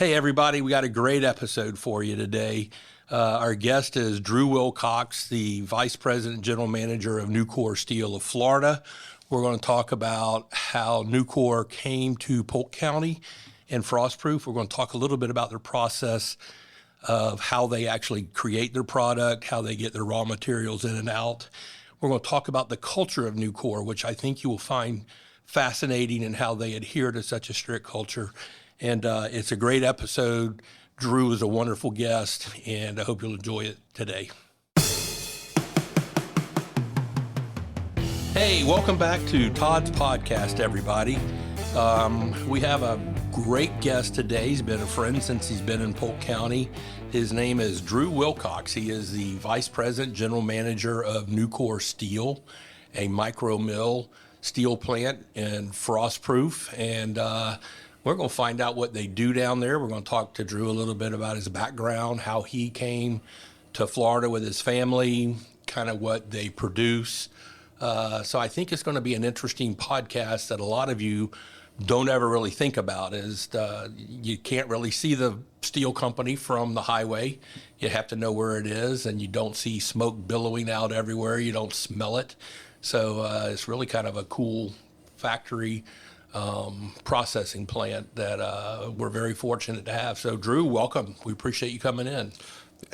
Hey, everybody, we got a great episode for you today. Our guest is Drew Wilcox, the Vice President General Manager of Nucor Steel of Florida. We're going to talk about how Nucor came to Polk County and Frostproof. We're going to talk a little bit about their process of how they actually create their product, how they get their raw materials in and out. We're going to talk about the culture of Nucor, which I think you will find fascinating in how they adhere to such a strict culture. And it's a great episode. Drew is a wonderful guest, and I hope you'll enjoy it today. Hey, welcome back to Todd's podcast, everybody. We have a great guest today. He's been a friend since he's been in Polk County. His name is Drew Wilcox. He is the Vice President, General Manager of Nucor Steel, a micro mill steel plant in Frostproof. And we're going to find out what they do down there. We're going to talk to Drew a little bit about his background, how he came to Florida with his family, kind of what they produce. So I think it's going to be an interesting podcast that a lot of you don't ever really think about. You can't really see the steel company from the highway. You have to know where it is, and you don't see smoke billowing out everywhere. You don't smell it. So it's really kind of a cool factory processing plant that we're very fortunate to have. So Drew, welcome. We appreciate you coming in.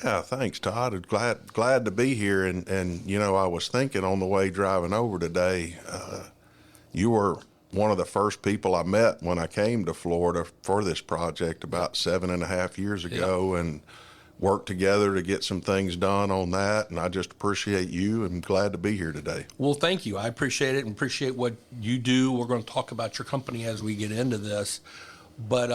Yeah, thanks, Todd. Glad to be here. And you know, I was thinking on the way driving over today, you were one of the first people I met when I came to Florida for this project about 7.5 years ago, and worked together to get some things done on that. And I just appreciate you and glad to be here today. Well, thank you. I appreciate it and appreciate what you do. We're going to talk about your company as we get into this. But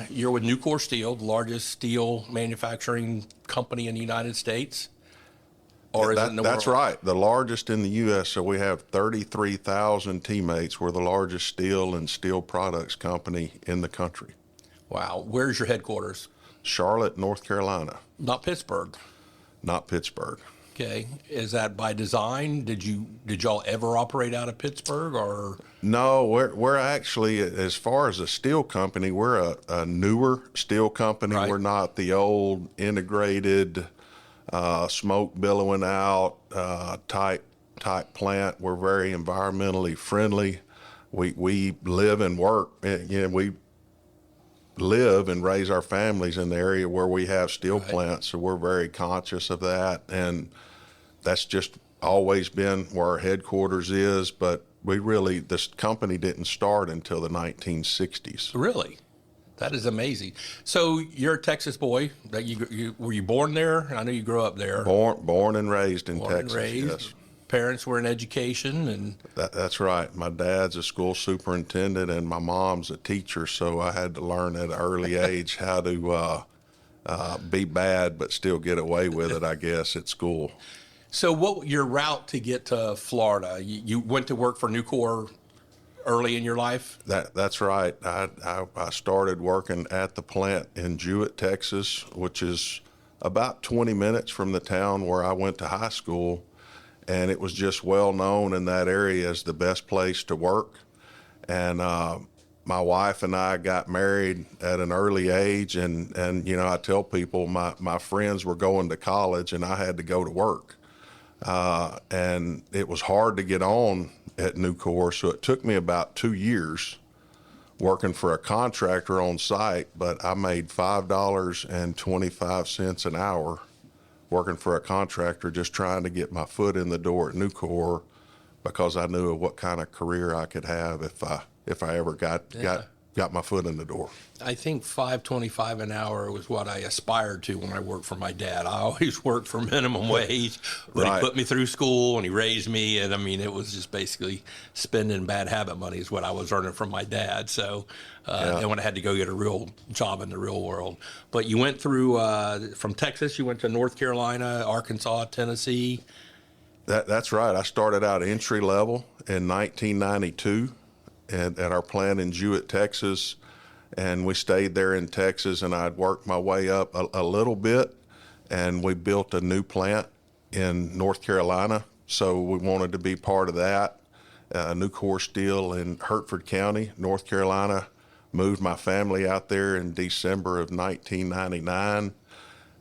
you're with Nucor Steel, the largest steel manufacturing company in the United States? Or is it in the world? That's right, the largest in the U.S. So we have 33,000 teammates. We're the largest steel and steel products company in the country. Wow. Where's your headquarters? Charlotte, North Carolina. Not Pittsburgh? Not Pittsburgh. Okay. Is that by design? Did y'all ever operate out of Pittsburgh, or? No, we're actually, as far as a steel company, we're a newer steel company. Right. We're not the old integrated smoke billowing out type plant. We're very environmentally friendly. We live and work. We live and raise our families in the area where we have steel plants, so we're very conscious of that, and that's just always been where our headquarters is. But this company didn't start until the 1960s. Really? That is amazing. So you're a Texas boy. Were you born there? I know you grew up there. Born and raised in Texas. And raised. Yes. Parents were in education, and that's right. My dad's a school superintendent, and my mom's a teacher. So I had to learn at an early age how to be bad but still get away with it, I guess, at school. So what your route to get to Florida? You went to work for Nucor early in your life? That's right. I started working at the plant in Jewett, Texas, which is about 20 minutes from the town where I went to high school. And it was just well known in that area as the best place to work. And my wife and I got married at an early age, and you know, I tell people my friends were going to college and I had to go to work. And it was hard to get on at Nucor, so it took me about 2 years working for a contractor on site, but I made $5.25 an hour working for a contractor, just trying to get my foot in the door at Nucor, because I knew what kind of career I could have if I ever got my foot in the door. I think $5.25 an hour was what I aspired to when I worked for my dad. I always worked for minimum wage, but Right. He put me through school and he raised me, and I mean, it was just basically spending bad habit money is what I was earning from my dad. So and when I had to go get a real job in the real world. But you went through from Texas, you went to North Carolina, Arkansas, Tennessee. That's right. I started out entry level in 1992 at our plant in Jewett, Texas, and we stayed there in Texas, and I'd worked my way up a little bit, and we built a new plant in North Carolina, so we wanted to be part of that. Nucor Steel in Hertford County, North Carolina, moved my family out there in December of 1999.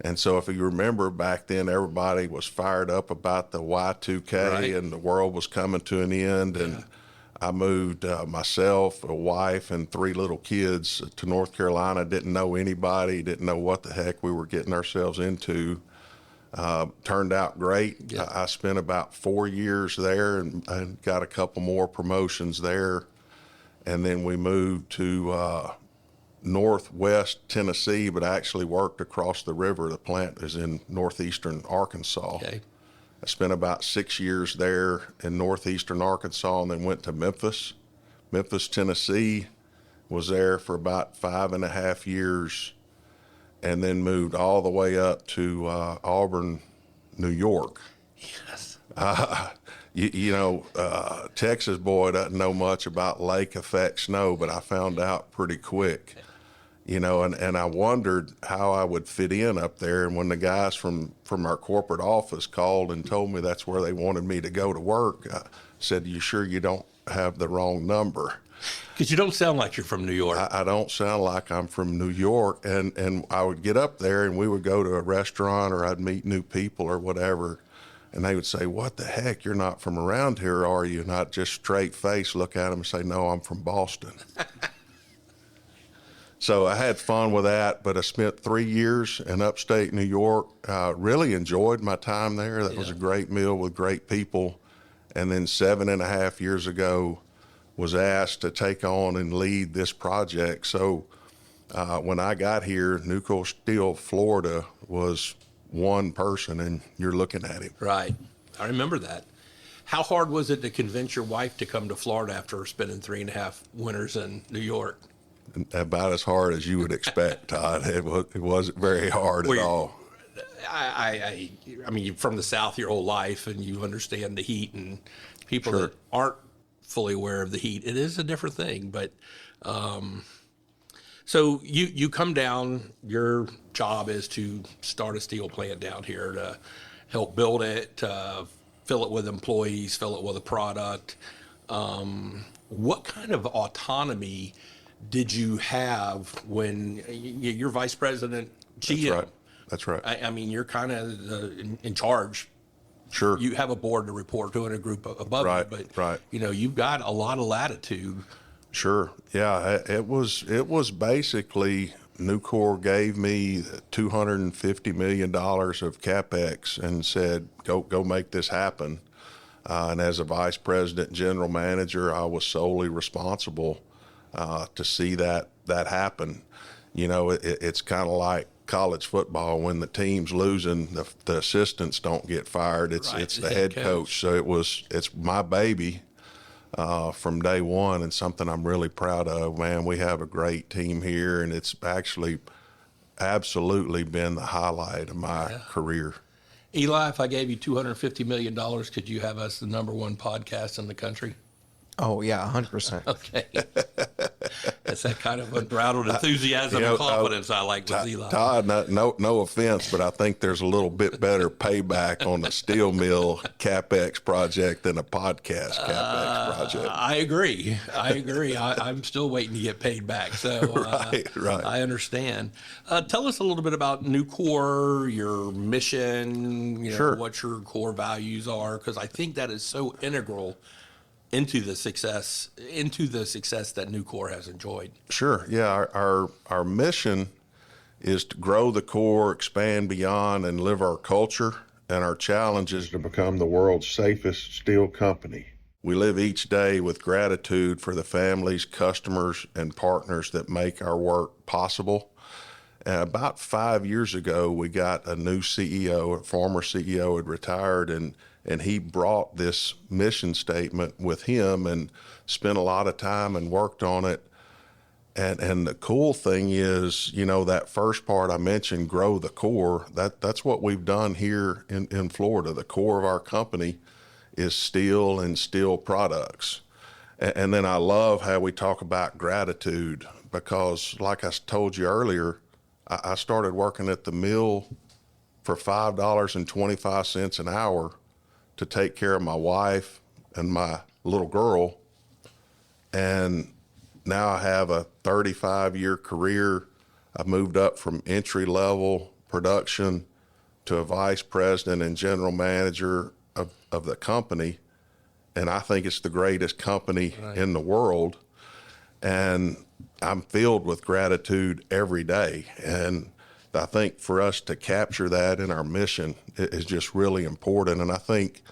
And so if you remember back then, everybody was fired up about the Y2K Right. and the world was coming to an end. And I moved myself, a wife, and 3 little kids to North Carolina. Didn't know anybody, didn't know what the heck we were getting ourselves into. Turned out great. Yeah. I spent about 4 years there and got a couple more promotions there. And then we moved to northwest Tennessee, but I actually worked across the river. The plant is in northeastern Arkansas. Okay. I spent about 6 years there in northeastern Arkansas and then went to Memphis, Tennessee, was there for about 5.5 years, and then moved all the way up to Auburn, New York. Yes. Texas boy doesn't know much about lake effect snow, but I found out pretty quick. And I wondered how I would fit in up there. And when the guys from our corporate office called and told me that's where they wanted me to go to work, I said, "You sure you don't have the wrong number?" Because you don't sound like you're from New York. I don't sound like I'm from New York. And I would get up there and we would go to a restaurant or I'd meet new people or whatever. And they would say, "What the heck? You're not from around here, are you?" And I'd just straight face look at them and say, "No, I'm from Boston." So I had fun with that, but I spent 3 years in upstate New York. Really enjoyed my time there. That was a great meal with great people. And then 7.5 years ago, was asked to take on and lead this project. So when I got here, Nucor Steel, Florida, was one person, and you're looking at him. Right. I remember that. How hard was it to convince your wife to come to Florida after spending 3.5 winters in New York? About as hard as you would expect, Todd. It wasn't very hard at all. I mean, you're from the South your whole life, and you understand the heat, and people Sure. that aren't fully aware of the heat, it is a different thing. But so you come down. Your job is to start a steel plant down here to help build it, fill it with employees, fill it with a product. What kind of autonomy did you have when you're vice president GM? That's right. I mean, you're kind of in charge. Sure. You have a board to report to and a group above Right, you, but right. you've got a lot of latitude. Sure. Yeah. It was basically Nucor gave me $250 million of CapEx and said, go make this happen. And as a vice president, general manager, I was solely responsible to see that happen. It's kind of like college football. When the team's losing, the assistants don't get fired. It's the head coach. So it's my baby from day one, and something I'm really proud of. Man, we have a great team here, and it's actually absolutely been the highlight of my career. Eli, if I gave you $250 million, could you have us the #1 podcast in the country? Oh, yeah, 100%. Okay. That's that kind of unbridled enthusiasm and confidence I like with Eli. Todd, no offense, but I think there's a little bit better payback on a steel mill CapEx project than a podcast CapEx project. I agree. I'm still waiting to get paid back. So Right. I understand. Tell us a little bit about Nucor, your mission, Sure. what your core values are, because I think that is so integral into the success that Nucor has enjoyed. Sure. Yeah. Our mission is to grow the core, expand beyond, and live our culture. And our challenge is to become the world's safest steel company. We live each day with gratitude for the families, customers, and partners that make our work possible. And about 5 years ago, we got a new CEO. A former CEO had retired, and he brought this mission statement with him and spent a lot of time and worked on it. And the cool thing is, that first part I mentioned, grow the core, that's what we've done here in Florida. The core of our company is steel and steel products. And then I love how we talk about gratitude, because like I told you earlier, I started working at the mill for $5.25 an hour to take care of my wife and my little girl. And now I have a 35-year career. I've moved up from entry-level production to a vice president and general manager of the company. And I think it's the greatest company in the world. And I'm filled with gratitude every day. And I think for us to capture that in our mission is just really important. And I think,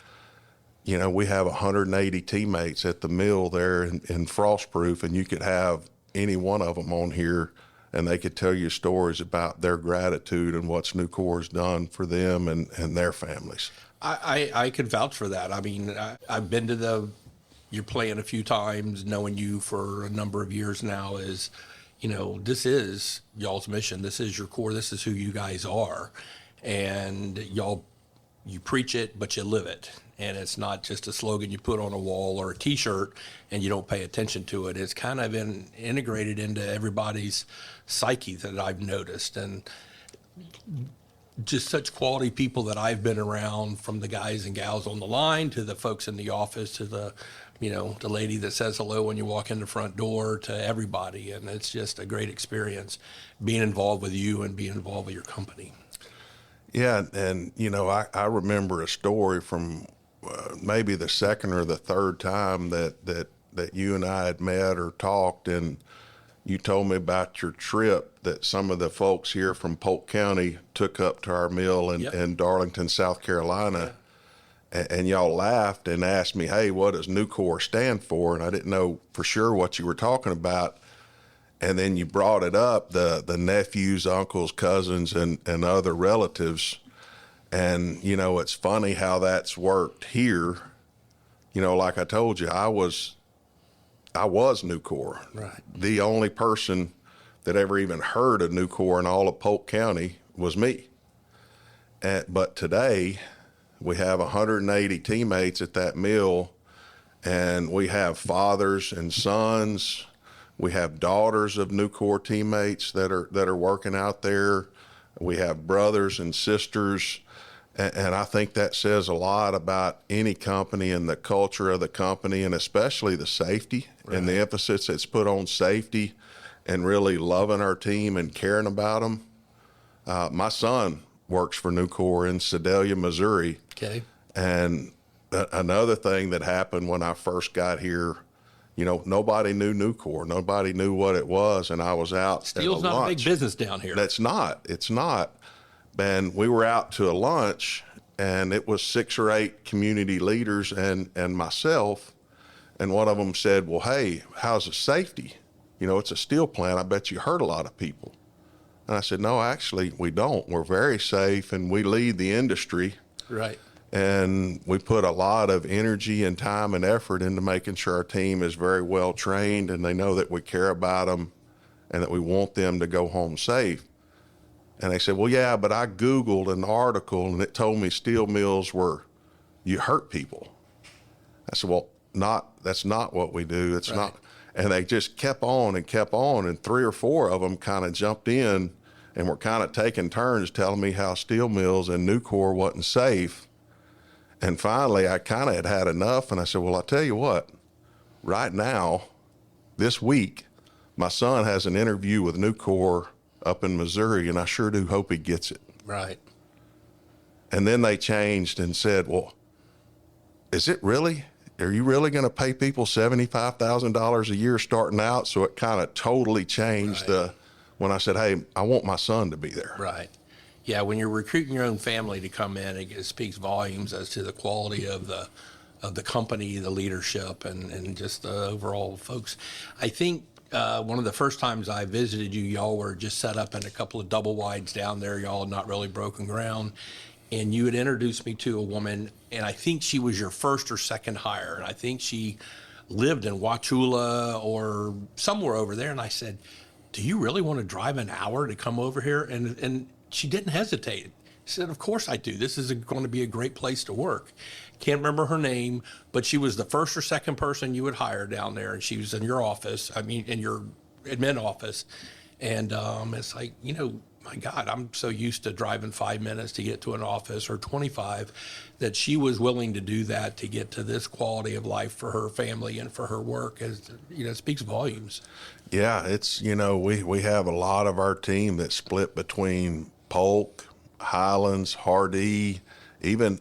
you know, we have 180 teammates at the mill there in Frostproof, and you could have any one of them on here and they could tell you stories about their gratitude and what's Nucor's done for them and their families. I could vouch for that. I mean, I've been to your plant a few times, knowing you for a number of years now is, you know, this is y'all's mission. This is your core. This is who you guys are. And you preach it, but you live it. And it's not just a slogan you put on a wall or a T-shirt and you don't pay attention to it. It's kind of integrated into everybody's psyche that I've noticed. And just such quality people that I've been around, from the guys and gals on the line to the folks in the office to the, you know, the lady that says hello when you walk in the front door, to everybody. And it's just a great experience being involved with you and being involved with your company. Yeah, and you know, I remember a story from maybe the second or the third time that you and I had met or talked, and you told me about your trip that some of the folks here from Polk County took up to our mill in Darlington, South Carolina. Yeah. And y'all laughed and asked me, hey, what does Nucor stand for? And I didn't know for sure what you were talking about. And then you brought it up, the nephews, uncles, cousins, and other relatives. And, you know, it's funny how that's worked here. You know, like I told you, I was Nucor. Right. The only person that ever even heard of Nucor in all of Polk County was me. But today, we have 180 teammates at that mill, and we have fathers and sons. We have daughters of Nucor teammates that are working out there. We have brothers and sisters. And I think that says a lot about any company and the culture of the company, and especially the safety and the emphasis that's put on safety and really loving our team and caring about them. My son works for Nucor in Sedalia, Missouri. Okay. And another thing that happened when I first got here, you know, nobody knew Nucor. Nobody knew what it was. And I was out Steel's not a big business down here. It's not. And we were out to a lunch, and it was 6 or 8 community leaders and myself. And one of them said, well, hey, how's the safety? You know, it's a steel plant. I bet you hurt a lot of people. And I said, no, actually, we don't. We're very safe, and we lead the industry. Right. And we put a lot of energy and time and effort into making sure our team is very well trained, and they know that we care about them and that we want them to go home safe. And they said, well, yeah, but I Googled an article and it told me steel mills you hurt people. I said, well, that's not what we do. It's not. And they just kept on. And 3 or 4 of them kind of jumped in and were kind of taking turns telling me how steel mills and Nucor wasn't safe. And finally, I kind of had enough. And I said, well, I'll tell you what, right now, this week, my son has an interview with Nucor up in Missouri, and I sure do hope he gets it. Right. And then they changed and said, well, is it really? Are you really going to pay people $75,000 a year starting out? So it kind of totally changed when I said, hey, I want my son to be there. Right. Yeah, when you're recruiting your own family to come in, it speaks volumes as to the quality of the company, the leadership, and just the overall folks. I think one of the first times I visited you, y'all were just set up in a couple of double wides down there. Y'all had not really broken ground. And you had introduced me to a woman, and I think she was your first or second hire. And I think she lived in Wauchula or somewhere over there. And I said, do you really want to drive an hour to come over here? And she didn't hesitate. She said, of course I do. This is going to be a great place to work. Can't remember her name, but she was the first or second person you would hire down there. And she was in your office, in your admin office. And it's like, my God, I'm so used to driving 5 minutes to get to an office or 25 that she was willing to do that to get to this quality of life for her family and for her work. As it speaks volumes. Yeah, it's, we have a lot of our team that's split between Polk, Highlands, Hardee.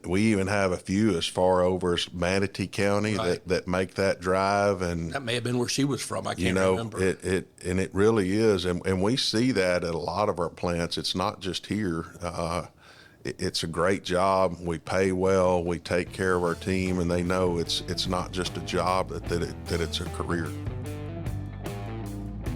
We even have a few as far over as Manatee County that make that drive, and that may have been where she was from. I can't remember. It really is, and we see that at a lot of our plants. It's not just here. It's a great job. We pay well. We take care of our team, and they know it's not just a job, that it's a career.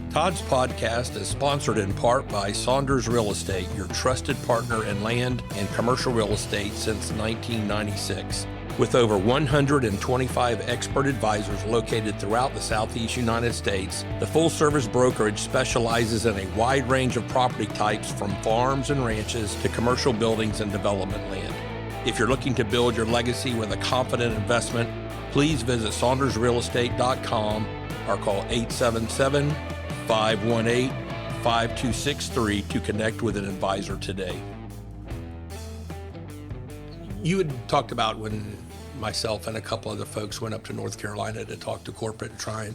Todd's podcast is sponsored in part by Saunders Real Estate, your trusted partner in land and commercial real estate since 1996. With over 125 expert advisors located throughout the Southeast United States, the full-service brokerage specializes in a wide range of property types from farms and ranches to commercial buildings and development land. If you're looking to build your legacy with a confident investment, please visit SaundersRealEstate.com or call 877-518-5263 to connect with an advisor today. You had talked about when myself and a couple other folks went up to North Carolina to talk to corporate and try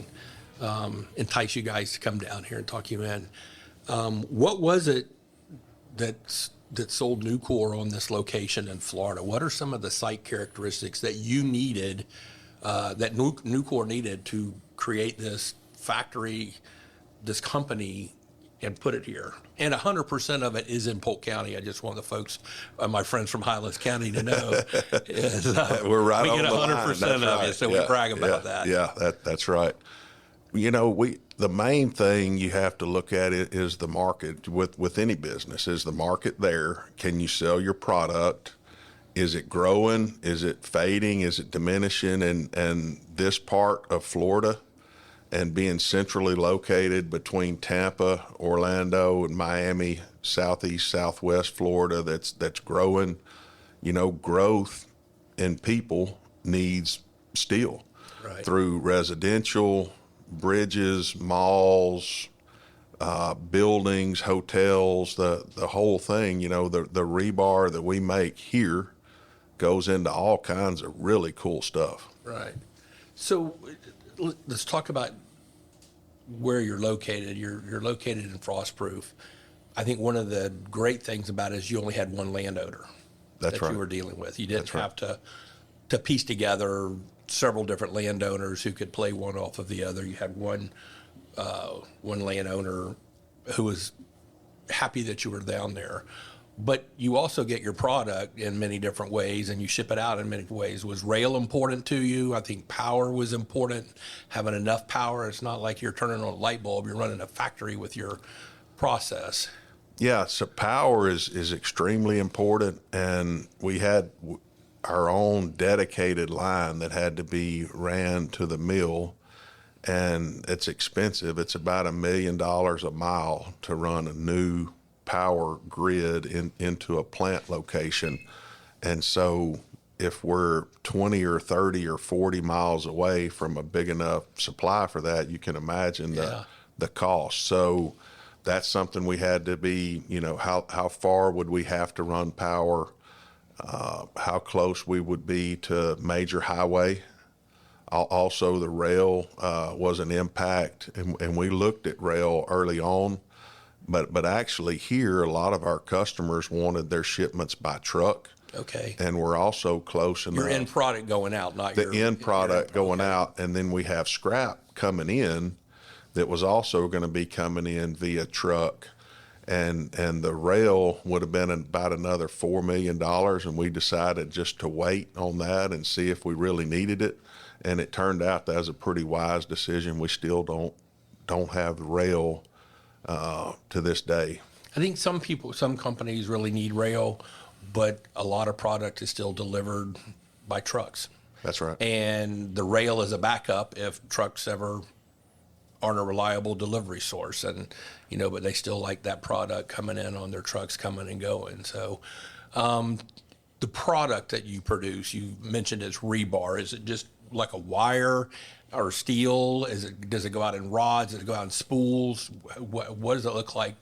and entice you guys to come down here and talk you in. What was it that sold Nucor on this location in Florida? What are some of the site characteristics that you needed, that Nucor needed to create this factory, this company, and put it here? And 100% of it is in Polk County. I just want the folks, my friends from Highlands County, to know. We're right on the line. We get 100% of it, so we brag about that. Yeah, that's right. The main thing you have to look at is the market with any business. Is the market there? Can you sell your product? Is it growing? Is it fading? Is it diminishing? And this part of Florida, and being centrally located between Tampa, Orlando, and Miami, southeast, southwest Florida, that's growing. Growth in people needs steel through residential, bridges, malls, buildings, hotels, the whole thing. The rebar that we make here goes into all kinds of really cool stuff. Right. So let's talk about where you're located. You're located in Frostproof. I think one of the great things about it is you only had one landowner that you were dealing with. You didn't have to piece together several different landowners who could play one off of the other. You had one landowner who was happy that you were down there. But you also get your product in many different ways, and you ship it out in many ways. Was rail important to you? I think power was important, having enough power. It's not like you're turning on a light bulb. You're running a factory with your process. Yeah, so power is extremely important, and we had our own dedicated line that had to be ran to the mill, and it's expensive. It's about $1 million a mile to run a new power grid into a plant location. And so if we're 20 or 30 or 40 miles away from a big enough supply for that, you can imagine the cost. So that's something we had to be, how far would we have to run power, how close we would be to major highway. Also, the rail was an impact, and we looked at rail early on. But actually here, a lot of our customers wanted their shipments by truck. Okay. And we're also close enough. Your end product going out, not the end product going out. And then we have scrap coming in that was also going to be coming in via truck. And the rail would have been about another $4 million. And we decided just to wait on that and see if we really needed it. And it turned out that was a pretty wise decision. We still don't have rail to this day. I think some companies really need rail, but a lot of product is still delivered by trucks. That's right. And the rail is a backup if trucks ever aren't a reliable delivery source, and but they still like that product coming in on their trucks, coming and going. So the product that you produce, you mentioned it's rebar. Is it just like a wire or steel? Does it go out in rods? Does it go out in spools? What does it look like?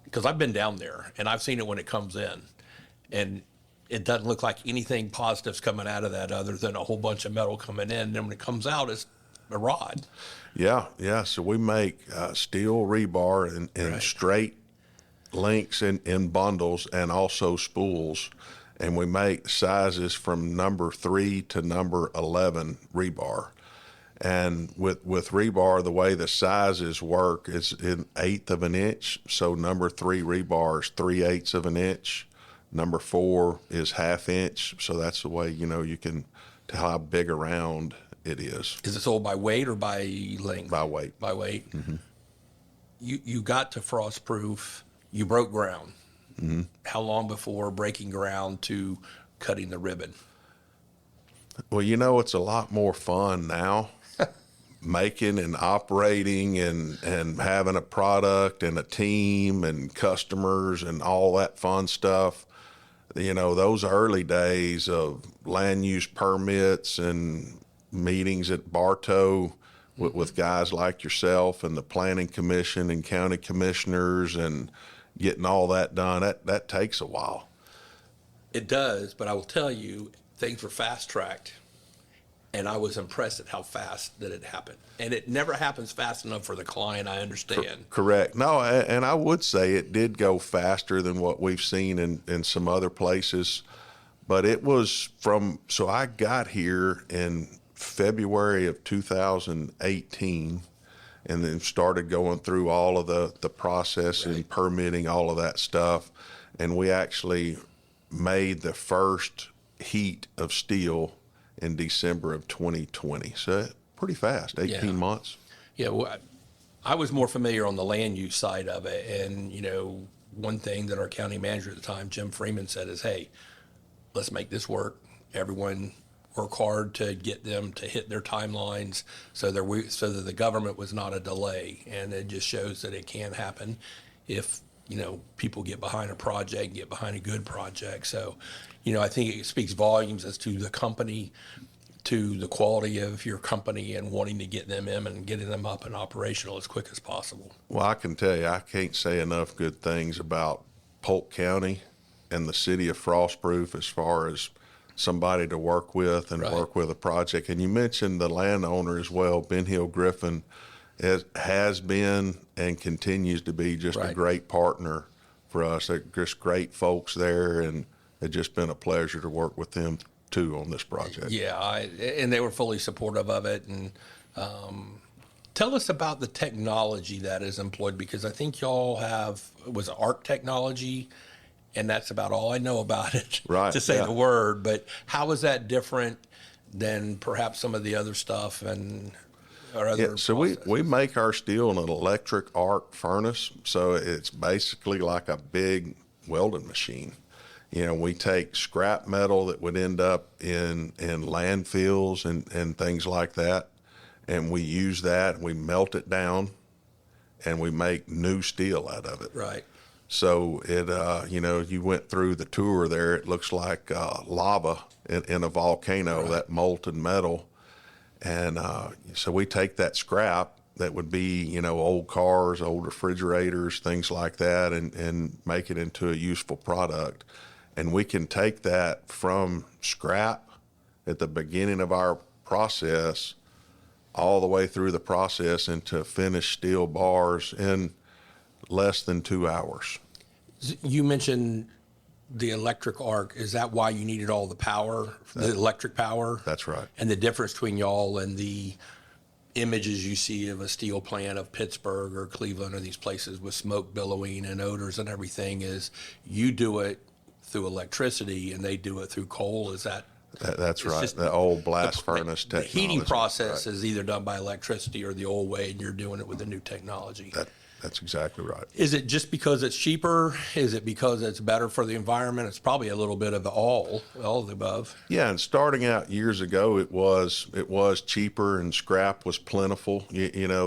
Because I've been down there and I've seen it when it comes in, and it doesn't look like anything positive's coming out of that other than a whole bunch of metal coming in. And then when it comes out, it's a rod. Yeah. So we make steel rebar in Right. straight links in bundles and also spools. And we make sizes from number 3 to number 11 rebar. And with rebar, the way the sizes work is an eighth of an inch. So number 3 rebar is 3/8 of an inch. Number 4 is half inch. So that's the way, you can tell how big around it is. Is it sold by weight or by length? By weight. By weight. Mm-hmm. You got to Frostproof. You broke ground. Mm-hmm. How long before breaking ground to cutting the ribbon? Well, it's a lot more fun now. Making and operating and having a product and a team and customers and all that fun stuff. Those early days of land use permits and meetings at Bartow with guys like yourself and the planning commission and county commissioners and getting all that done, that takes a while. It does, but I will tell you, things were fast-tracked, and I was impressed at how fast that it happened. And it never happens fast enough for the client, I understand. Correct. No, and I would say it did go faster than what we've seen in some other places. But it was so I got here in February of 2018 and then started going through all of the process and Right. permitting, all of that stuff. And we actually made the first heat of steel in December of 2020. So pretty fast, 18 Yeah. months. Yeah, well, I was more familiar on the land use side of it. And, one thing that our county manager at the time, Jim Freeman, said is, hey, let's make this work. Everyone work hard to get them to hit their timelines so that the government was not a delay. And it just shows that it can happen if, people get behind a project, get behind a good project. So, I think it speaks volumes as to the company, to the quality of your company and wanting to get them in and getting them up and operational as quick as possible. Well, I can tell you, I can't say enough good things about Polk County and the city of Frostproof as far as somebody to work with and Right. work with a project. And you mentioned the landowner as well. Ben Hill Griffin has been and continues to be just a Right. great partner for us. They're just great folks there, and it's just been a pleasure to work with them too on this project. Yeah, and they were fully supportive of it. And tell us about the technology that is employed, because I think y'all was ARC technology, and that's about all I know about it, Right, to say yeah. the word. But how is that different than perhaps some of the other stuff or other Yeah, so we make our steel in an electric arc furnace, so it's basically like a big welding machine. We take scrap metal that would end up in landfills and things like that, and we use that, we melt it down, and we make new steel out of it. Right. So it, you went through the tour there, it looks like lava in a volcano, Right. that molten metal. And so we take that scrap that would be, old cars, old refrigerators, things like that, and make it into a useful product. And we can take that from scrap at the beginning of our process all the way through the process into finished steel bars in less than 2 hours. You mentioned the electric arc. Is that why you needed all the power, the electric power? That's right. And the difference between y'all and the images you see of a steel plant of Pittsburgh or Cleveland or these places with smoke billowing and odors and everything is you do it through electricity and they do it through coal. Is that? That's It's right. just The old blast furnace The technology. heating process Right. is either done by electricity or the old way, and you're doing it with the new technology. That's exactly right. Is it just because it's cheaper? Is it because it's better for the environment? It's probably a little bit of all of the above. Yeah, and starting out years ago, it was cheaper and scrap was plentiful.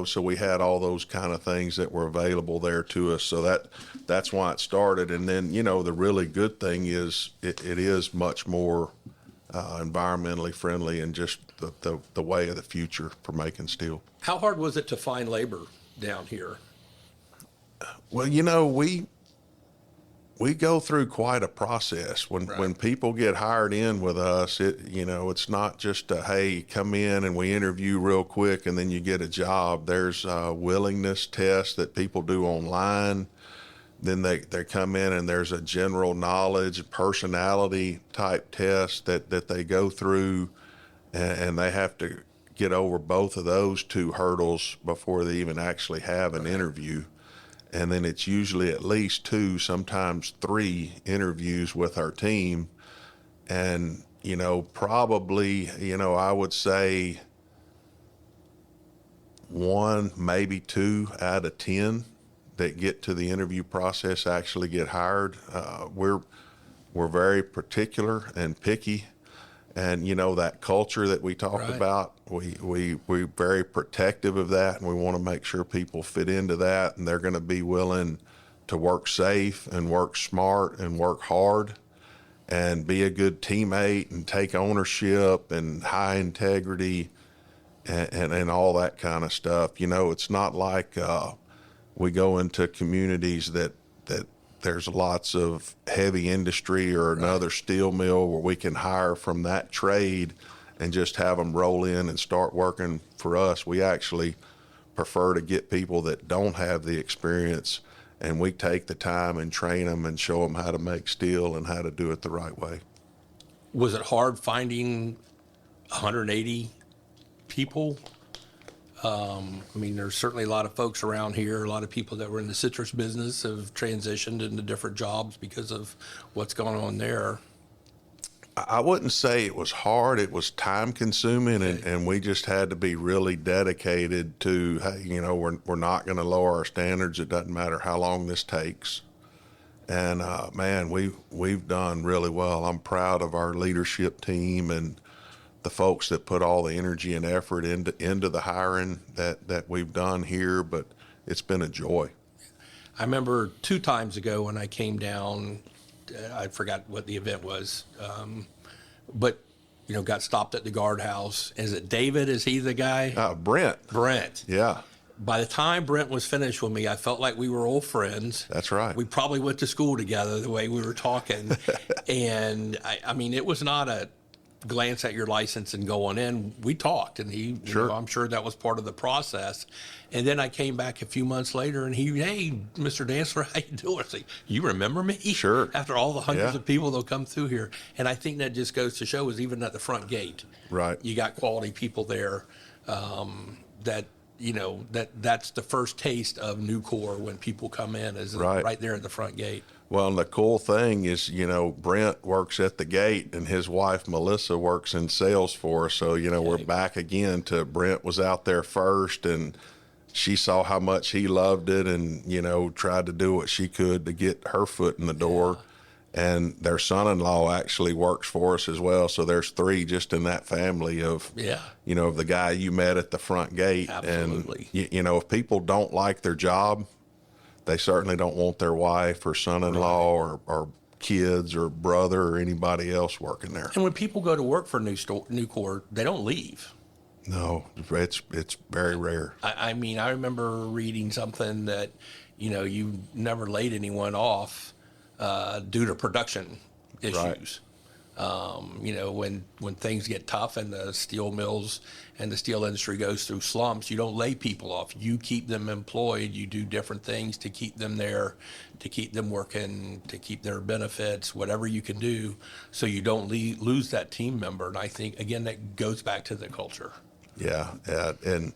So we had all those kind of things that were available there to us. So that's why it started. And then the really good thing is it is much more environmentally friendly, and just the way of the future for making steel. How hard was it to find labor down here? Well, we go through quite a process when people get hired in with us. It's not just a, hey, come in and we interview real quick and then you get a job. There's a willingness test that people do online. Then they come in and there's a general knowledge, personality type test that they go through, and they have to get over both of those two hurdles before they even actually have an interview. And then it's usually at least 2, sometimes 3 interviews with our team. And, probably, I would say 1, maybe 2 out of 10 that get to the interview process actually get hired. We're very particular and picky. And, that culture that we talked about, we're very protective of that, and we want to make sure people fit into that, and they're going to be willing to work safe and work smart and work hard and be a good teammate and take ownership and high integrity and all that kind of stuff. It's not like we go into communities that there's lots of heavy industry or another steel mill where we can hire from that trade and just have them roll in and start working for us. We actually prefer to get people that don't have the experience, and we take the time and train them and show them how to make steel and how to do it the right way. Was it hard finding 180 people? There's certainly a lot of folks around here, a lot of people that were in the citrus business have transitioned into different jobs because of what's going on there. I wouldn't say it was hard. It was time consuming, and we just had to be really dedicated to, hey, we're not going to lower our standards. It doesn't matter how long this takes. And man, we've done really well. I'm proud of our leadership team and the folks that put all the energy and effort into the hiring that we've done here, but it's been a joy. I remember 2 times ago when I came down, I forgot what the event was, but got stopped at the guardhouse. Is it David? Is he the guy? Brent. Yeah. By the time Brent was finished with me, I felt like we were old friends. That's right. We probably went to school together the way we were talking. And it was not a glance at your license and going in. We talked, and I'm sure that was part of the process. And then I came back a few months later, and hey, Mr. Dancer, how you doing? I say, you remember me? Sure. After all the hundreds of people that'll come through here. And I think that just goes to show is even at the front gate. Right. You got quality people there that's the first taste of Nucor when people come in is right there at the front gate. Well, and the cool thing is, Brent works at the gate and his wife, Melissa, works in sales for us. So, we're back again to Brent was out there first, and she saw how much he loved it and, tried to do what she could to get her foot in the door. And their son-in-law actually works for us as well. So there's 3 just in that family of, of the guy you met at the front gate. Absolutely. And, if people don't like their job, they certainly don't want their wife or son-in-law or kids or brother or anybody else working there. And when people go to work for Nucor, they don't leave. No, it's very rare. I remember reading something that, you never laid anyone off due to production issues. Right. When things get tough and the steel mills and the steel industry goes through slumps, you don't lay people off. You keep them employed. You do different things to keep them there, to keep them working, to keep their benefits, whatever you can do, so you don't lose that team member. And I think, again, that goes back to the culture. Yeah. And,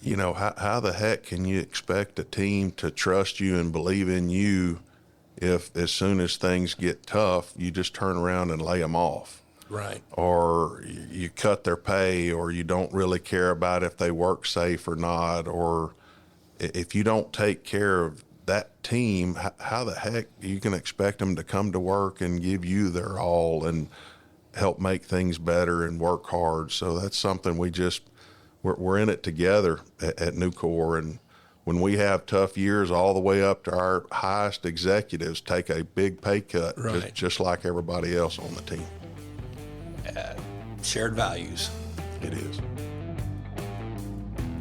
how the heck can you expect a team to trust you and believe in you if as soon as things get tough, you just turn around and lay them off? Right. Or you cut their pay, or you don't really care about if they work safe or not, or if you don't take care of that team, how the heck you can expect them to come to work and give you their all and help make things better and work hard? So that's something we're in it together at Nucor. And when we have tough years, all the way up to our highest executives take a big pay cut, just like everybody else on the team. Shared values. It is.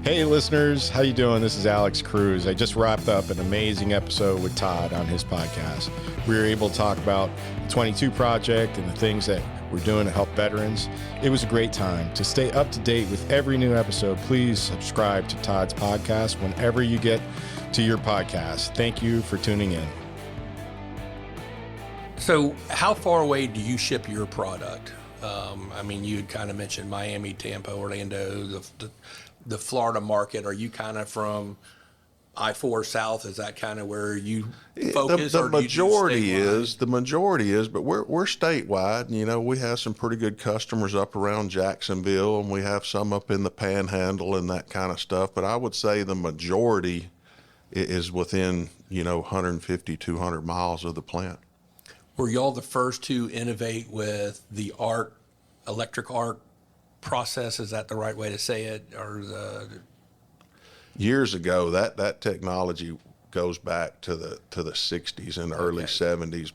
Hey listeners, how you doing? This is Alex Cruz. I just wrapped up an amazing episode with Todd on his podcast. We were able to talk about the 22 project and the things that we're doing to help veterans. It was a great time. To stay up to date with every new episode, please subscribe to Todd's podcast whenever you get to your podcast. Thank you for tuning in. So how far away do you ship your product? I mean, you had kind of mentioned Miami, Tampa, Orlando, the Florida market. Are you kind of from I-4 South? Is that kind of where you focus? The majority is, but we're statewide. You know, we have some pretty good customers up around Jacksonville, and we have some up in the Panhandle and that kind of stuff. But I would say the majority is within, 150, 200 miles of the plant. Were y'all the first to innovate with the electric arc process? Is that the right way to say it? Or years ago, that technology goes back to the 60s and early 70s.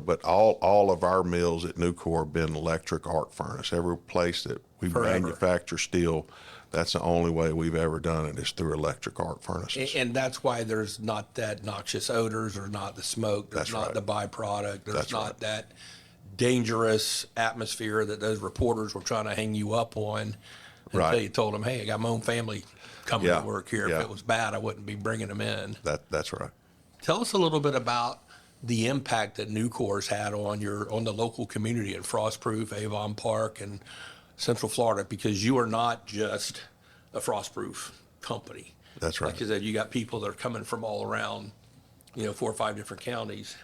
But all of our mills at Nucor have been electric arc furnace. Every place that we manufacture steel, that's the only way we've ever done it is through electric arc furnaces. And that's why there's not that noxious odors, or not the smoke, there's not the byproduct, there's not that dangerous atmosphere that those reporters were trying to hang you up on until you told them, hey, I got my own family coming to work here. If it was bad, I wouldn't be bringing them in. That's right. Tell us a little bit about the impact that Nucor's had on the local community at Frostproof, Avon Park, and Central Florida, because you are not just a Frostproof company. That's right. Like I said, you got people that are coming from all around, 4 or 5 different counties.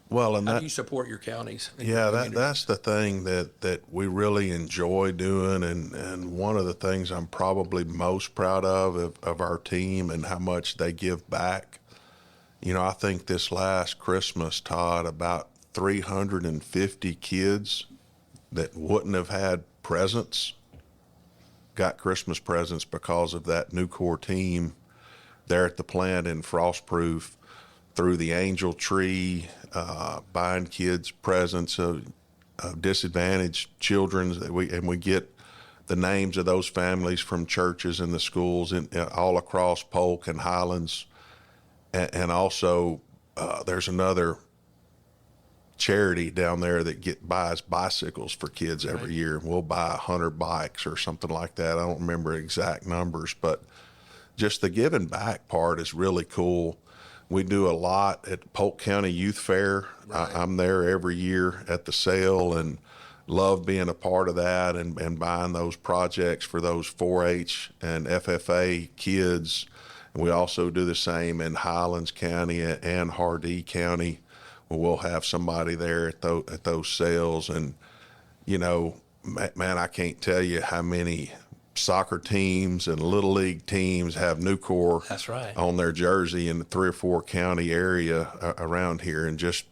Well, and how do you support your counties? That's the thing that we really enjoy doing, and one of the things I'm probably most proud of our team and how much they give back. I think this last Christmas, Todd, about 350 kids that wouldn't have had presents got Christmas presents because of that Nucor team there at the plant in Frostproof, through the Angel Tree, buying kids presents of disadvantaged children, and we get the names of those families from churches and the schools all across Polk and Highlands, and also there's another charity down there that buys bicycles for kids every year. We'll buy 100 bikes or something like that. I don't remember exact numbers, but just the giving back part is really cool. We do a lot at Polk County Youth Fair. I'm there every year at the sale and love being a part of that and buying those projects for those 4-H and FFA kids. And we also do the same in Highlands County and Hardee County. We'll have somebody there at those sales. And, man, I can't tell you how many soccer teams and little league teams have Nucor on their jersey in the 3 or 4 county area around here, and just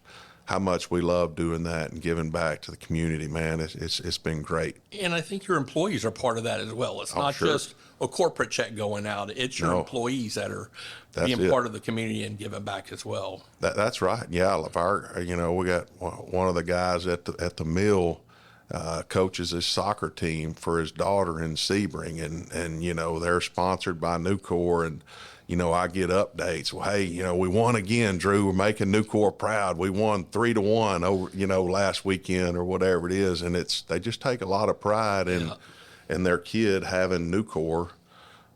how much we love doing that and giving back to the community, man. It's been great. And I think your employees are part of that as well. It's not just a corporate check going out. It's your employees that are being part of the community and giving back as well. That's right. Yeah, we got one of the guys at the mill coaches his soccer team for his daughter in Sebring, and they're sponsored by Nucor, and I get updates. Well, hey, we won again, Drew. We're making Nucor proud. We won 3-1 over last weekend or whatever it is, and they just take a lot of pride in their kid having Nucor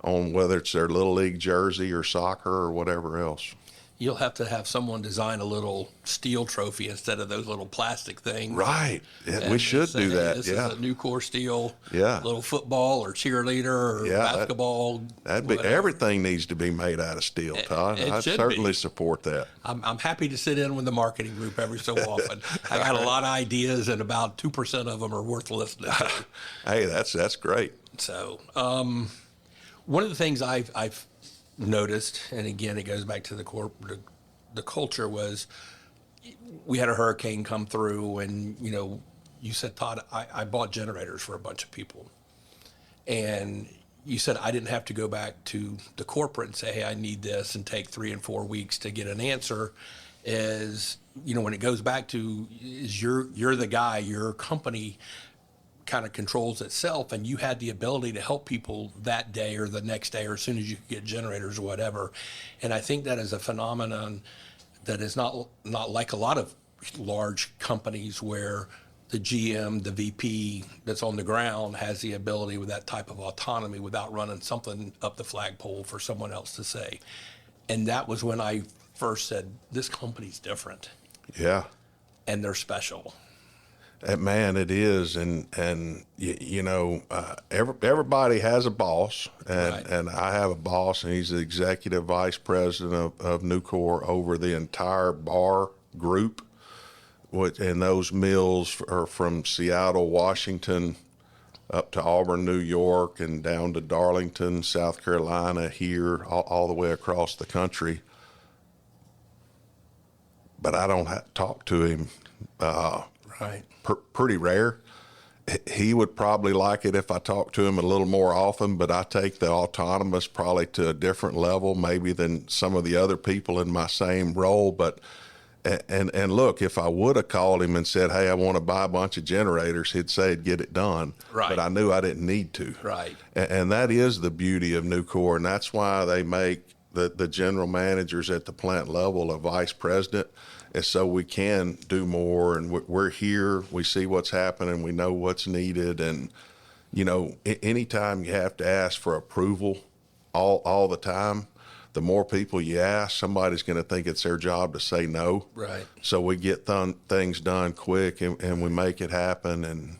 on, whether it's their little league jersey or soccer or whatever else. You'll have to have someone design a little steel trophy instead of those little plastic things. Right. Yeah, we should do that. This is a Nucor steel. Yeah. Little football or cheerleader or basketball. Everything needs to be made out of steel, Todd. I certainly support that. I'm happy to sit in with the marketing group every so often. I got a lot of ideas, and about 2% of them are worth listening to. Hey, that's great. So, one of the things I've noticed, and again, it goes back to the culture, was we had a hurricane come through, and you said, Todd, I bought generators for a bunch of people, and you said I didn't have to go back to the corporate and say, hey, I need this, and take 3 and 4 weeks to get an answer. When it goes back to, you're the guy, your company kind of controls itself, and you had the ability to help people that day or the next day or as soon as you could get generators or whatever. And I think that is a phenomenon that is not like a lot of large companies where the GM, the VP that's on the ground has the ability with that type of autonomy without running something up the flagpole for someone else to say. And that was when I first said, this company's different. Yeah. And they're special. Man, it is, and everybody has a boss, and I have a boss, and he's the executive vice president of Nucor over the entire bar group, and those mills are from Seattle, Washington, up to Auburn, New York, and down to Darlington, South Carolina, here, all the way across the country. But I don't have to talk to him. Right. Pretty rare. He would probably like it if I talked to him a little more often, but I take the autonomous probably to a different level maybe than some of the other people in my same role. But and look, if I would have called him and said, hey, I want to buy a bunch of generators, he'd say he'd get it done. Right. But I knew I didn't need to. Right. And that is the beauty of Nucor, and that's why they make the general managers at the plant level a vice president, is so we can do more, and we're here, we see what's happening, we know what's needed, and anytime you have to ask for approval all the time, the more people you ask, somebody's going to think it's their job to say no. Right. So we get things done quick, and we make it happen, and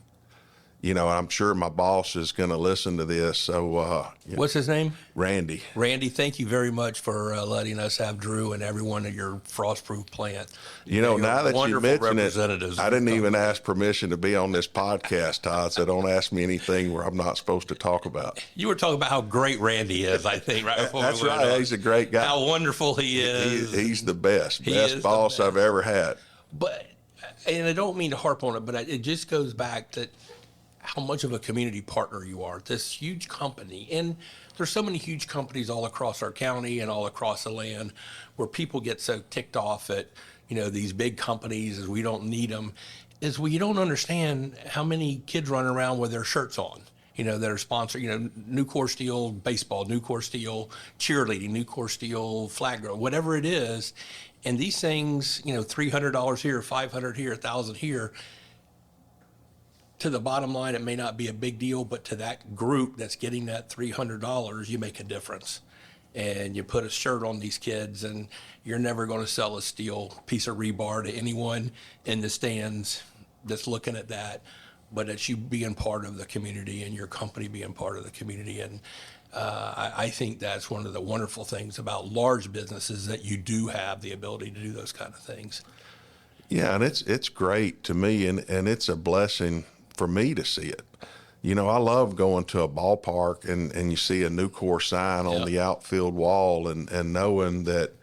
I'm sure my boss is going to listen to this. So, what's his name? Randy. Randy, thank you very much for letting us have Drew and everyone at your Frostproof plant. Now that you mention it, I didn't even ask. ask permission to be on this podcast, Todd, so don't ask me anything where I'm not supposed to talk about. You were talking about how great Randy is, I think, right before That's we went right. on. He's a great guy. How wonderful he is. He's the best. He Best is boss the best. I've ever had. But, and I don't mean to harp on it, but it just goes back to how much of a community partner you are. This huge company, and there's so many huge companies all across our county and all across the land where people get so ticked off at, these big companies as we don't need them, is you don't understand how many kids run around with their shirts on. That are sponsored, Nucor Steel baseball, Nucor Steel cheerleading, Nucor Steel flag girl, whatever it is. And these things, $300 here, $500 here, $1,000 here. To the bottom line, it may not be a big deal, but to that group that's getting that $300, you make a difference. And you put a shirt on these kids, and you're never going to sell a steel piece of rebar to anyone in the stands that's looking at that. But it's you being part of the community and your company being part of the community. And I think that's one of the wonderful things about large businesses, that you do have the ability to do those kind of things. Yeah, and it's great to me, and it's a blessing for me to see it. I love going to a ballpark and you see a Nucor sign on the outfield wall, and knowing that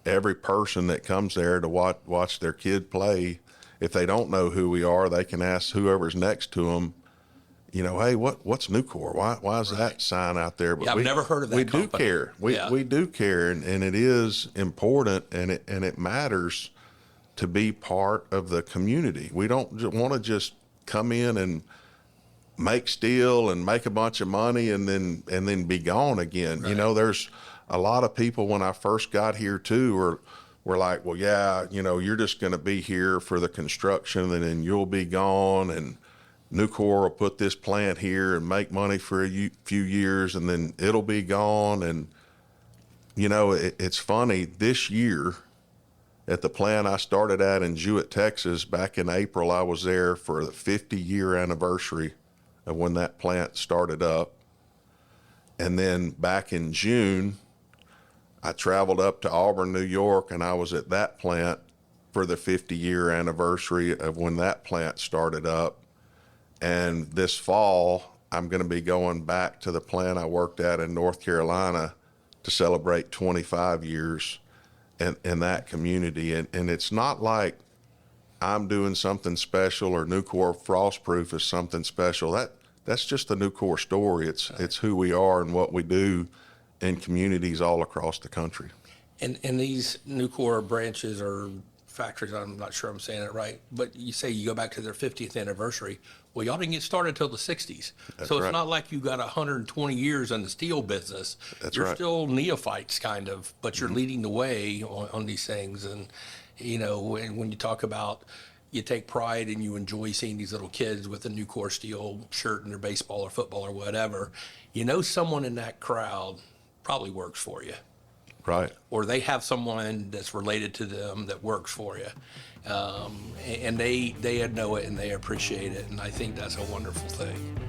every person that comes there to watch their kid play, if they don't know who we are, they can ask whoever's next to them, hey, what's Nucor? Why is that sign out there? But I've never heard of that We company. do care. We do care, and it is important, and it matters to be part of the community. We don't want to just come in and make steel and make a bunch of money and then be gone again. Right. There's a lot of people when I first got here too were like, well, yeah, you're just going to be here for the construction and then you'll be gone, and Nucor will put this plant here and make money for a few years and then it'll be gone. And it's funny, this year at the plant I started at in Jewett, Texas, back in April, I was there for the 50-year anniversary of when that plant started up. And then back in June, I traveled up to Auburn, New York, and I was at that plant for the 50-year anniversary of when that plant started up. And this fall, I'm going to be going back to the plant I worked at in North Carolina to celebrate 25 years in that community. And it's not like I'm doing something special or Nucor Frostproof is something special. That's just the Nucor story. It's who we are and what we do in communities all across the country. And these Nucor branches are factories, I'm not sure I'm saying it right, but you say you go back to their 50th anniversary. Well, y'all didn't get started until the 60s. That's so it's right. not like you got 120 years in the steel business. That's you're right. still neophytes, kind of, but you're leading the way on these things. And, when you talk about you take pride and you enjoy seeing these little kids with a Nucor steel shirt in their baseball or football or whatever, someone in that crowd probably works for you. Right. Or they have someone that's related to them that works for you. And they know it and they appreciate it. And I think that's a wonderful thing.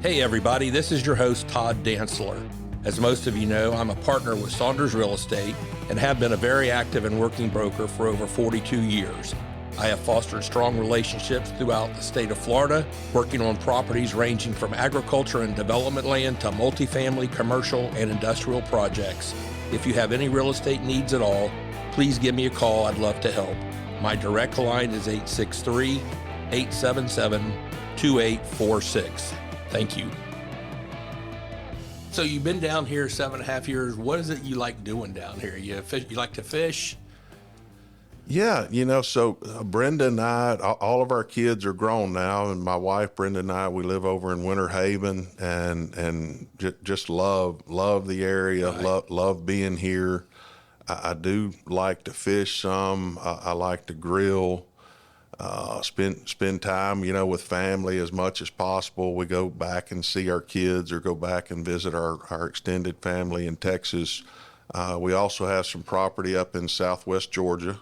Hey, everybody, this is your host, Todd Dantzler. As most of you know, I'm a partner with Saunders Real Estate and have been a very active and working broker for over 42 years. I have fostered strong relationships throughout the state of Florida, working on properties ranging from agriculture and development land to multifamily, commercial, and industrial projects. If you have any real estate needs at all, please give me a call. I'd love to help. My direct line is 863-877-2846. Thank you. So you've been down here 7.5 years. What is it you like doing down here? You like to fish? Yeah, so Brenda and I, all of our kids are grown now, and my wife Brenda and I, we live over in Winter Haven, and just love the area, Right. love being here. I do like to fish some. I like to grill, spend time, with family as much as possible. We go back and see our kids or go back and visit our extended family in Texas. We also have some property up in Southwest Georgia.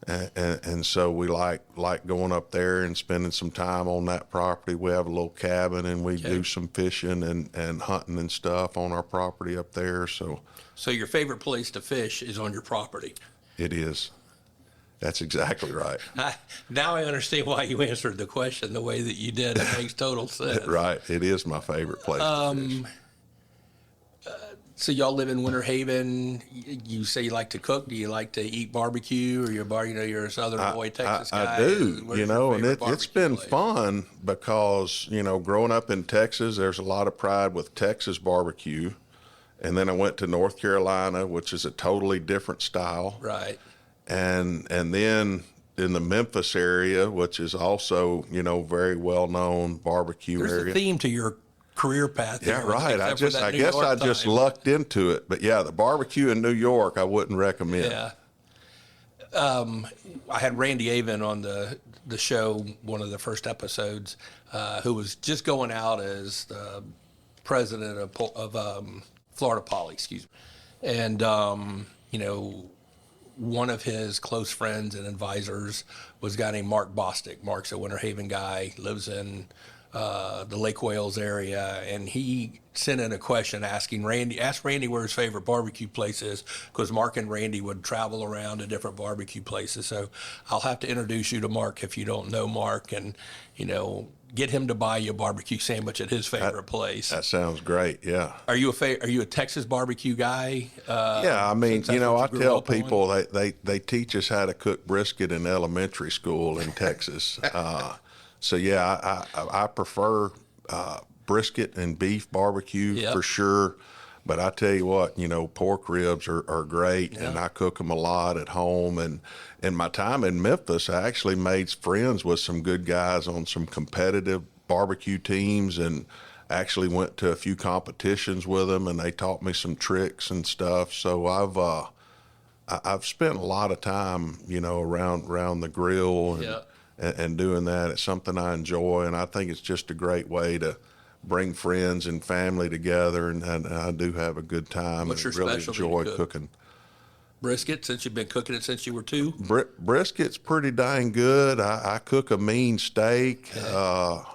And so we like going up there and spending some time on that property. We have a little cabin and we do some fishing and hunting and stuff on our property up there. So your favorite place to fish is on your property. it is. That's exactly right. Now I understand why you answered the question the way that you did. It makes total sense. Right. It is my favorite place to fish. So y'all live in Winter Haven. You say you like to cook. Do you like to eat barbecue, or you're a Southern boy, Texas guy? I do, Where's your and favorite it's barbecue been place? fun because, growing up in Texas, there's a lot of pride with Texas barbecue. And then I went to North Carolina, which is a totally different style. Right. And then in the Memphis area, which is also, very well-known barbecue There's area. a theme to your career path. Yeah, here, right. I except for that New guess York I just time. lucked into it. But yeah, the barbecue in New York, I wouldn't recommend. Yeah. I had Randy Avon on the show, one of the first episodes, who was just going out as the president of Florida Poly, excuse me. And, one of his close friends and advisors was a guy named Mark Bostic. Mark's a Winter Haven guy, lives in the Lake Wales area, and he sent in a question asked Randy where his favorite barbecue place is, because Mark and Randy would travel around to different barbecue places. So I'll have to introduce you to Mark if you don't know Mark, and get him to buy you a barbecue sandwich at his favorite place. That sounds great. Yeah. Are you a Texas barbecue guy? Yeah, I mean, since that's what I you grew tell up on? people they teach us how to cook brisket in elementary school in Texas. So yeah, I prefer brisket and beef barbecue Yep. for sure. But I tell you what, pork ribs are great, and I cook them a lot at home. And in my time in Memphis, I actually made friends with some good guys on some competitive barbecue teams, and actually went to a few competitions with them, and they taught me some tricks and stuff. So I've spent a lot of time, around the grill and doing that. It's something I enjoy, and I think it's just a great way to bring friends and family together, and I do have a good time. What's and your really specialty enjoy to cook? cooking. Brisket, since you've been cooking it since you were 2? Brisket's pretty dang good. I cook a mean steak. Man,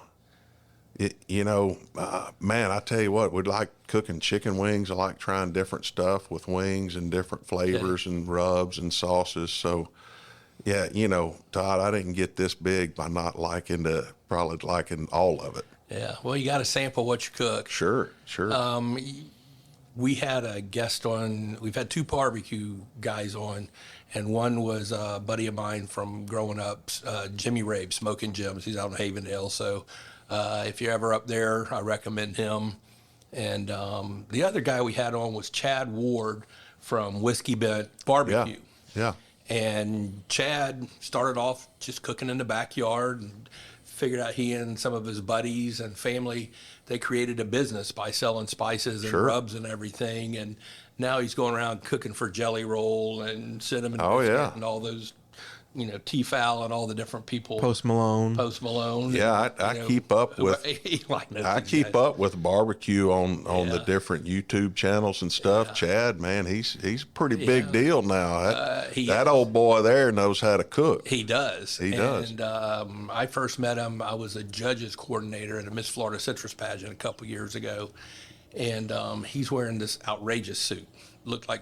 I tell you what, we like cooking chicken wings. I like trying different stuff with wings and different flavors and rubs and sauces. So, yeah, Todd, I didn't get this big by not probably liking all of it. Yeah. Well, you got to sample what you cook. Sure. We had a guest on. We've had 2 barbecue guys on, and one was a buddy of mine from growing up, Jimmy Rabe, Smoking Jims. He's out in Havendale. So if you're ever up there, I recommend him. And the other guy we had on was Chad Ward from Whiskey Bent Barbecue. Yeah. And Chad started off just cooking in the backyard and figured out he and some of his buddies and family, they created a business by selling spices and rubs and everything. And now he's going around cooking for Jelly Roll and Cinnamon Biscuit and all those, T-Fowl and all the different people. Post Malone. Yeah, I keep up with I keep up with barbecue on the different YouTube channels and stuff. Chad, man, he's a pretty big deal now. That old boy there knows how to cook. He does. He does. And I first met him. I was a judge's coordinator at a Miss Florida Citrus pageant a couple years ago, and he's wearing this outrageous suit. Looked like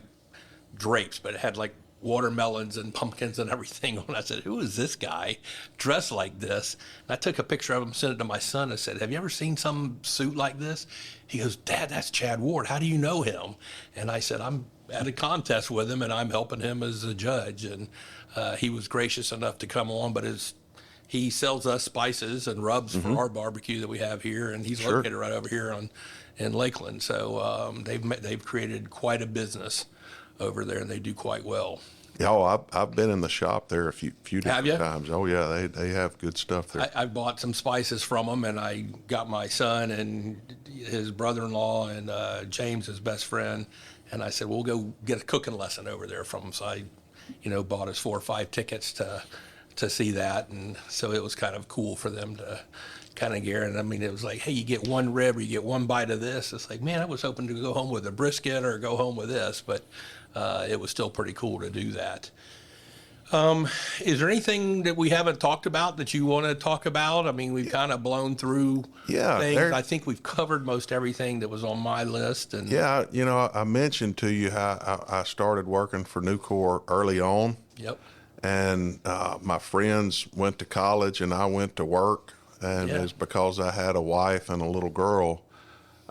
drapes, but it had like watermelons and pumpkins and everything on. I said, who is this guy dressed like this? And I took a picture of him, sent it to my son. I said, have you ever seen some suit like this? He goes, Dad, that's Chad Ward. How do you know him? And I said, I'm at a contest with him and I'm helping him as a judge. And he was gracious enough to come on, but he sells us spices and rubs for our barbecue that we have here. And he's located right over here in Lakeland. So they've created quite a business over there, and they do quite well. Yeah, I've been in the shop there a few different times. Oh yeah, they have good stuff there. I bought some spices from them, and I got my son and his brother-in-law and James, his best friend, and I said, we'll go get a cooking lesson over there from him. So I, bought us 4 or 5 tickets to see that, and so it was kind of cool for them to kind of gear. And I mean, it was like, hey, you get one rib or you get one bite of this. It's like, man, I was hoping to go home with a brisket or go home with this, but it was still pretty cool to do that. Is there anything that we haven't talked about that you want to talk about? I mean, we've kind of blown through things. I think we've covered most everything that was on my list. And I mentioned to you how I started working for Nucor early on. Yep. And my friends went to college and I went to work. And it's because I had a wife and a little girl.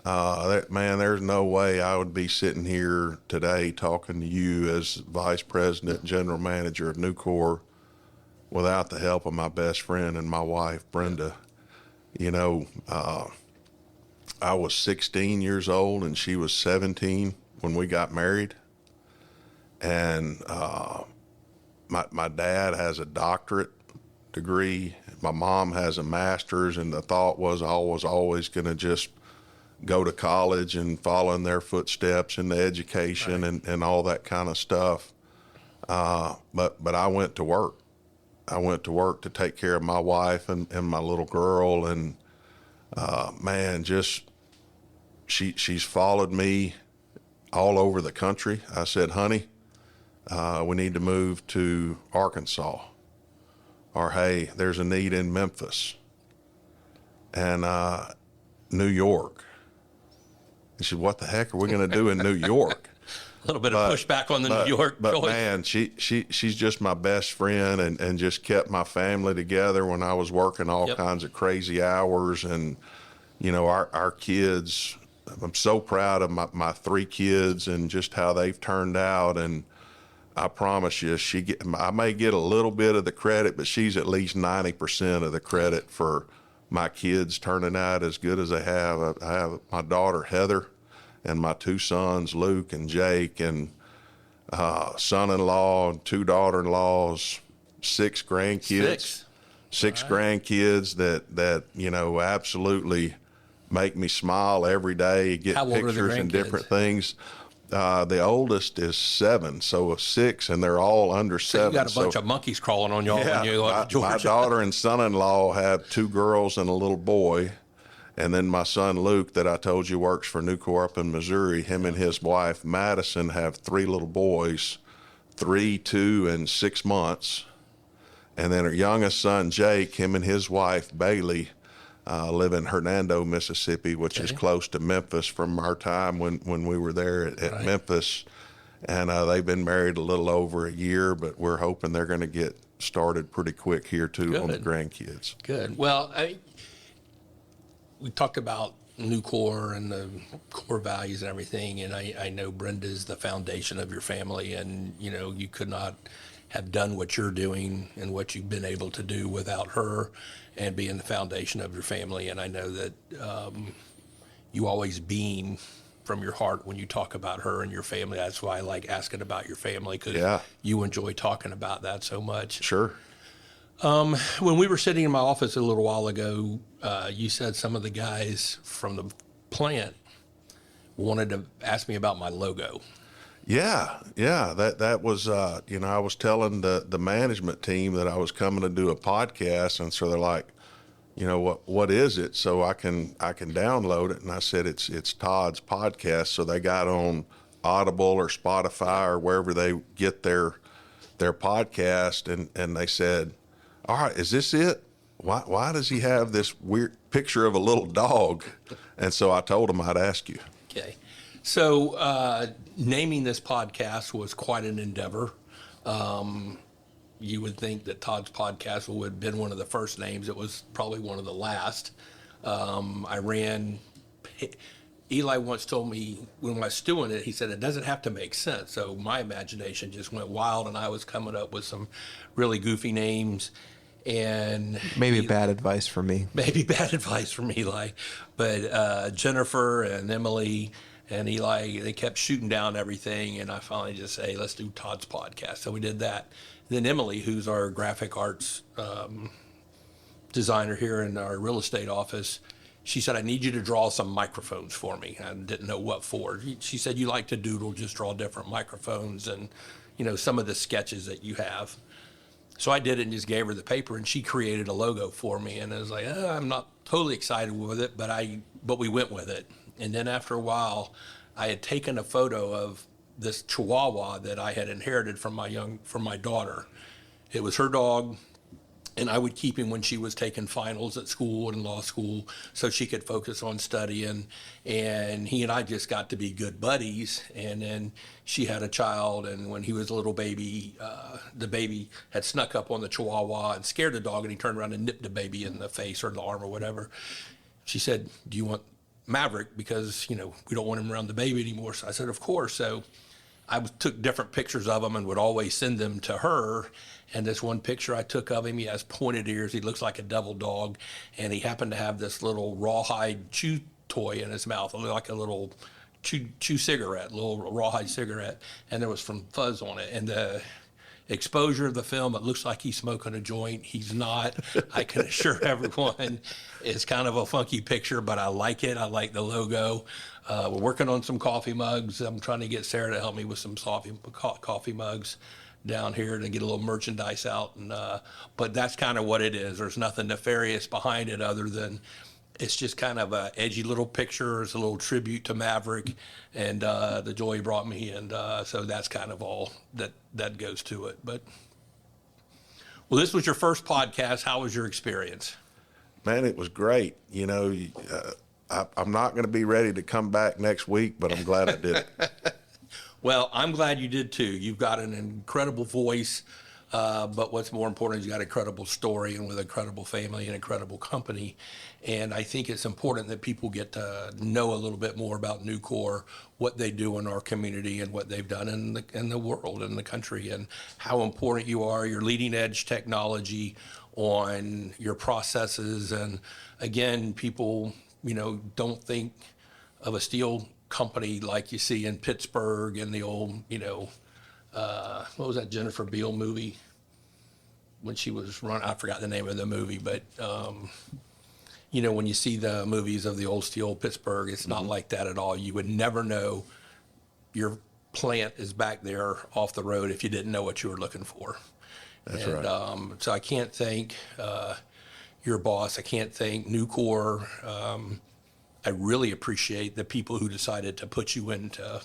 There's no way I would be sitting here today talking to you as Vice President and General Manager of Nucor without the help of my best friend and my wife, Brenda. I was 16 years old and she was 17 when we got married. And my dad has a doctorate degree. My mom has a master's, and the thought was I was always going to just go to college and follow in their footsteps in the education and all that kind of stuff. But I went to work. I went to work to take care of my wife and my little girl, and she's followed me all over the country. I said, honey, we need to move to Arkansas. Or, hey, there's a need in Memphis and New York. And she said, what the heck are we going to do in New York? A little bit of pushback on the New York choice. But, man, she's just my best friend and just kept my family together when I was working all kinds of crazy hours. And, our kids, I'm so proud of my 3 kids and just how they've turned out. And I promise you, I may get a little bit of the credit, but she's at least 90% of the credit for my kids turning out as good as they have. I have my daughter, Heather, and my 2 sons, Luke and Jake, and son-in-law and 2 daughter-in-laws, 6 grandkids. 6 grandkids that absolutely make me smile every day, get pictures and different things. The oldest is 7, so 6, and they're all under 7. You got a bunch of monkeys crawling on y'all when you go to Georgia. My daughter and son-in-law have 2 girls and a little boy, and then my son Luke, that I told you works for Nucor up in Missouri, him and his wife Madison have 3 little boys, 3, 2, and 6 months, and then her youngest son Jake, him and his wife Bailey, live in Hernando, Mississippi, which is close to Memphis from our time when we were there at Memphis. And they've been married a little over a year, but we're hoping they're going to get started pretty quick here, too, on the grandkids. Good. Well, we talked about Nucor and the core values and everything, and I know Brenda's the foundation of your family, and, you could not have done what you're doing and what you've been able to do without her and being the foundation of your family. And I know that you always beam from your heart when you talk about her and your family. That's why I like asking about your family, because Yeah. you enjoy talking about that so much. Sure. When we were sitting in my office a little while ago, you said some of the guys from the plant wanted to ask me about my logo. Yeah. That was, I was telling the management team that I was coming to do a podcast, and so they're like, what is it? So I can download it. And I said, it's Todd's podcast. So they got on Audible or Spotify or wherever they get their podcast. And they said, all right, is this it? Why does he have this weird picture of a little dog? And so I told him I'd ask you. Okay. So naming this podcast was quite an endeavor. You would think that Todd's podcast would have been one of the first names. It was probably one of the last. Eli once told me when I was doing it, he said, it doesn't have to make sense. So my imagination just went wild, and I was coming up with some really goofy names. And Maybe bad advice for me. Maybe bad advice from Eli. But Jennifer and Emily and Eli, they kept shooting down everything. And I finally just say, hey, let's do Todd's podcast. So we did that. Then Emily, who's our graphic arts designer here in our real estate office, she said, I need you to draw some microphones for me. I didn't know what for. She said, you like to doodle, just draw different microphones and, some of the sketches that you have. So I did it and just gave her the paper, and she created a logo for me. And I was like, I'm not totally excited with it, but we went with it. And then after a while, I had taken a photo of this Chihuahua that I had inherited from my daughter. It was her dog, and I would keep him when she was taking finals at school and law school so she could focus on studying. And he and I just got to be good buddies. And then she had a child, and when he was a little baby, the baby had snuck up on the Chihuahua and scared the dog, and he turned around and nipped the baby in the face or the arm or whatever. She said, do you want Maverick? Because, we don't want him around the baby anymore. So I said, of course. So I took different pictures of him and would always send them to her. And this one picture I took of him, he has pointed ears. He looks like a devil dog. And he happened to have this little rawhide chew toy in his mouth, like a little chew cigarette, little rawhide cigarette. And there was some fuzz on it. And the exposure of the film, it looks like he's smoking a joint. He's not. I can assure everyone it's kind of a funky picture, but I like it. I like the logo. We're working on some coffee mugs. I'm trying to get Sarah to help me with some coffee mugs down here to get a little merchandise out. And but that's kind of what it is. There's nothing nefarious behind it other than it's just kind of a edgy little picture. It's a little tribute to Maverick and the joy he brought me. And so that's kind of all that goes to it. But, well, this was your first podcast. How was your experience? Man, it was great. I'm not going to be ready to come back next week, but I'm glad I did it. Well, I'm glad you did too. You've got an incredible voice, but what's more important is you got a credible story, and with a credible family and a credible company. And I think it's important that people get to know a little bit more about Nucor, what they do in our community, and what they've done in the world, in the country, and how important you are, your leading edge technology on your processes. And again, people, don't think of a steel company like you see in Pittsburgh and the old, what was that Jennifer Beal movie when she was running? I forgot the name of the movie, but when you see the movies of the old steel Pittsburgh, it's not like that at all. You would never know your plant is back there off the road if you didn't know what you were looking for. That's right. So I can't thank your boss. I can't thank Nucor. I really appreciate the people who decided to put you into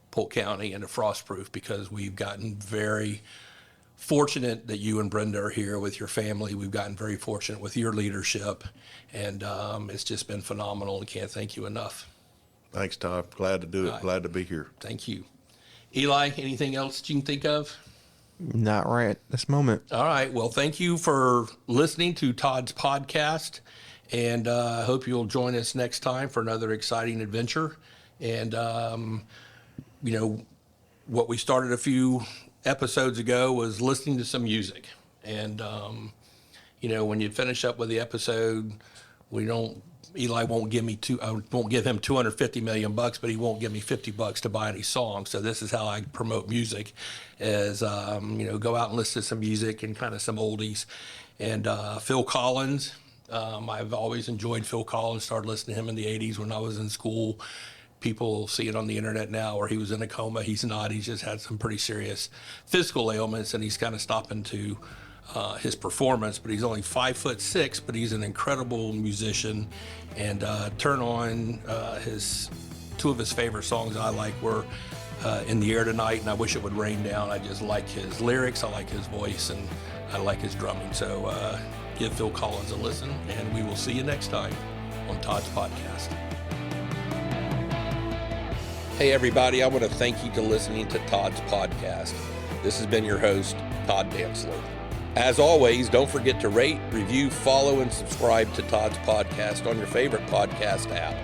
Polk County and to Frostproof, because we've gotten very fortunate that you and Brenda are here with your family. We've gotten very fortunate with your leadership, and it's just been phenomenal. I can't thank you enough. Thanks, Todd. Glad to do it. Glad to be here. Thank you. Eli, anything else that you can think of? Not right at this moment. All right. Well, thank you for listening to Todd's podcast. And I hope you'll join us next time for another exciting adventure. And, what we started a few episodes ago was listening to some music. And, when you finish up with the episode, we don't Eli won't give me I won't give him $250 million, but he won't give me $50 to buy any songs. So this is how I promote music, is go out and listen to some music and kind of some oldies. And Phil Collins, I've always enjoyed Phil Collins. Started listening to him in the '80s when I was in school. People see it on the internet now where he was in a coma. He's not. He's just had some pretty serious physical ailments, and he's kind of stopping to his performance. But he's only 5'6", but he's an incredible musician. And turn on two of his favorite songs I like were In the Air Tonight and I Wish It Would Rain Down. I just like his lyrics, I like his voice, and I like his drumming. So give Phil Collins a listen, and we will see you next time on Todd's Podcast. Hey everybody, I want to thank you for listening to Todd's Podcast. This has been your host, Todd Dantzler. As always, don't forget to rate, review, follow, and subscribe to Todd's Podcast on your favorite podcast app.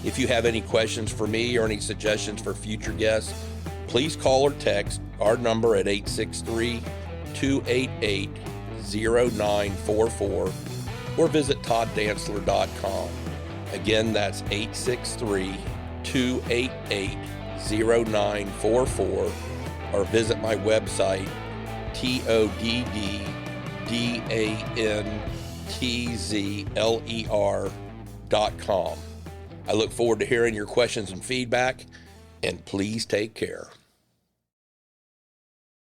If you have any questions for me or any suggestions for future guests, please call or text our number at 863-288-0944 or visit todddantzler.com. Again, that's 863-288-0944 or visit my website, todddantzler.com. I look forward to hearing your questions and feedback, and please take care.